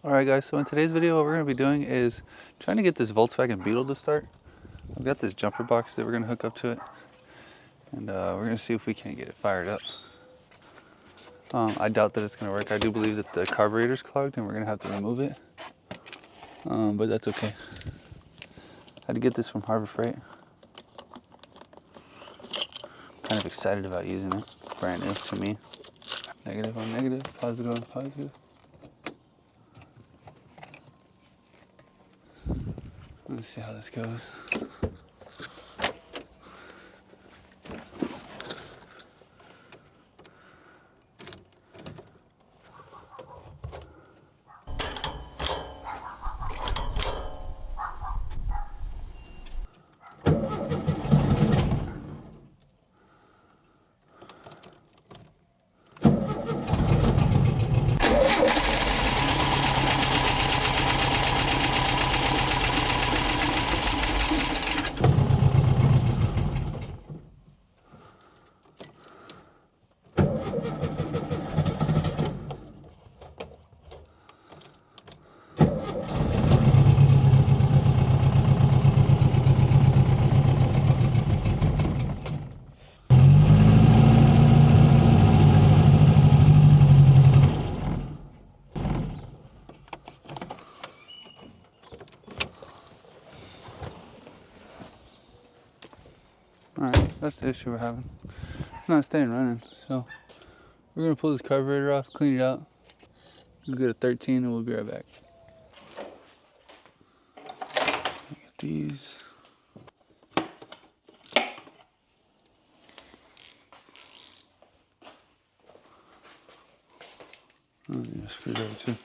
Alright guys, so in today's video what we're going to be doing is trying to get this Volkswagen Beetle to start. I've got this jumper box that we're going to hook up to it, and we're going to see if we can't get it fired up. I doubt that it's going to work. I do believe that the carburetor is clogged and we're going to have to remove it, but that's okay. I had to get this from Harbor Freight. Kind of excited about using it. It's brand new to me. Negative on negative, positive on positive. Let's see how this goes. Alright, that's the issue we're having. It's not staying running, so we're going to pull this carburetor off, clean it out. We'll get a 13 and we'll be right back. Get these. Oh, yeah, screwdriver too.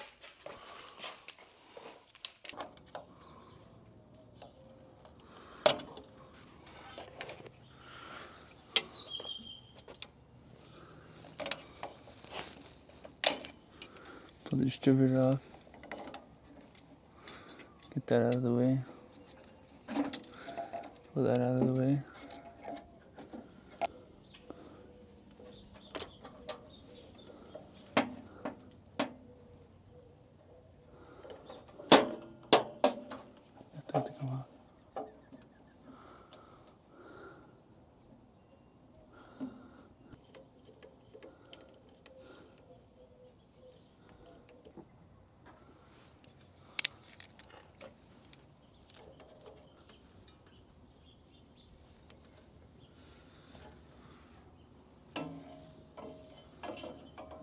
Pull the distributor off. Get that out of the way. Pull that out of the way. Get that to come off.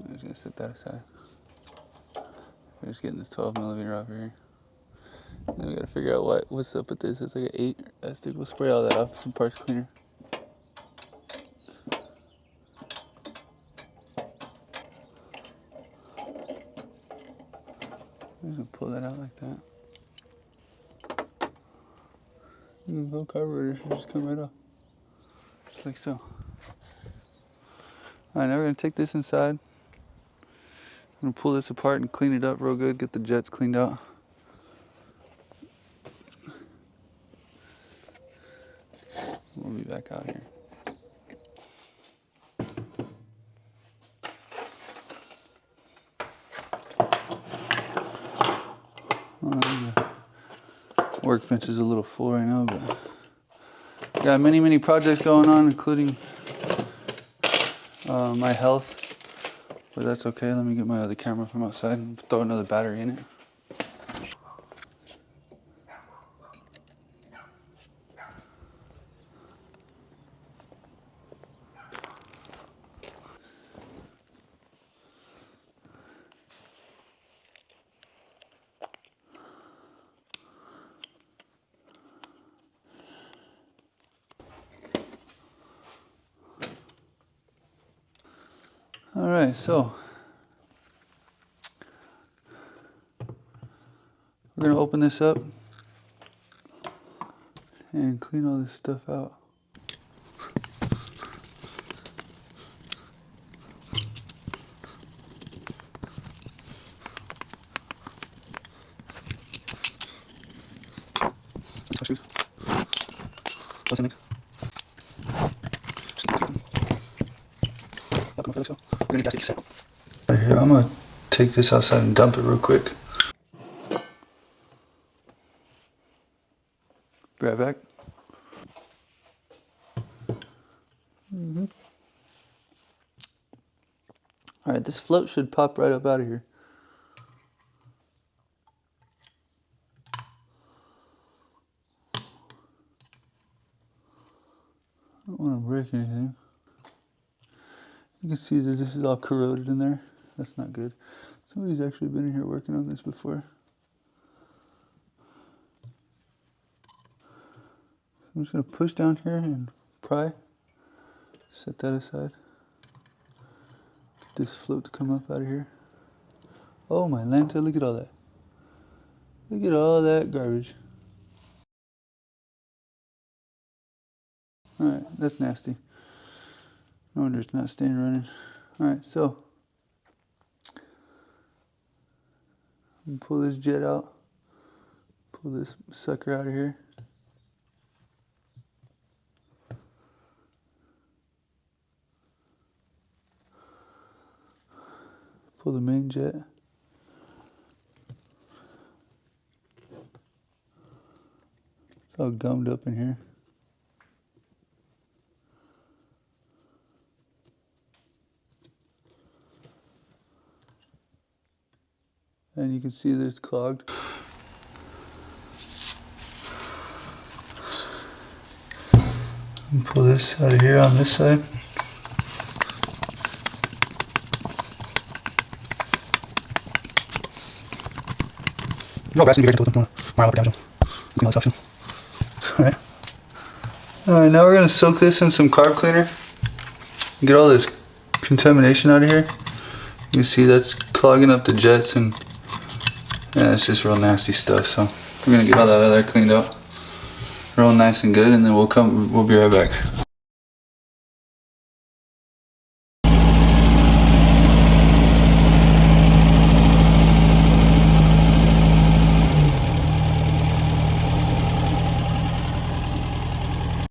I'm just gonna set that aside. We're just getting this 12mm off here. Then we gotta figure out what's up with this. It's like an 8 stick. We'll spray all that off with some parts cleaner. I'm just gonna pull that out like that. And the little carburetor should just come right off. Just like so. Alright, now we're gonna take this inside. I'm gonna pull this apart and clean it up real good, get the jets cleaned out. We'll be back out here. The workbench is a little full right now, but got many projects going on, including my health. But that's okay. Let me get my other camera from outside and throw another battery in it. All right, so we're gonna open this up and clean all this stuff out. Here, I'm gonna take this outside and dump it real quick. Be right back. Alright, this float should pop right up out of here. I don't want to break anything. You can see that this is all corroded in there. That's not good. Somebody's actually been in here working on this before. I'm just going to push down here and pry. Set that aside. Get this float to come up out of here. Oh my Lanta, look at all that. Look at all that garbage. Alright, that's nasty. No wonder it's not staying running. Alright, so I'm gonna pull this jet out. Pull this sucker out of here. Pull the main jet. It's all gummed up in here. And you can see that it's clogged. And pull this out of here on this side. No, guys, you can get mile up or down. Clean all this off too. Alright. Alright, now we're going to soak this in some carb cleaner. Get all this contamination out of here. You can see that's clogging up the jets, and yeah, it's just real nasty stuff. So we're going to get all that out of there cleaned up real nice and good, and then we'll be right back.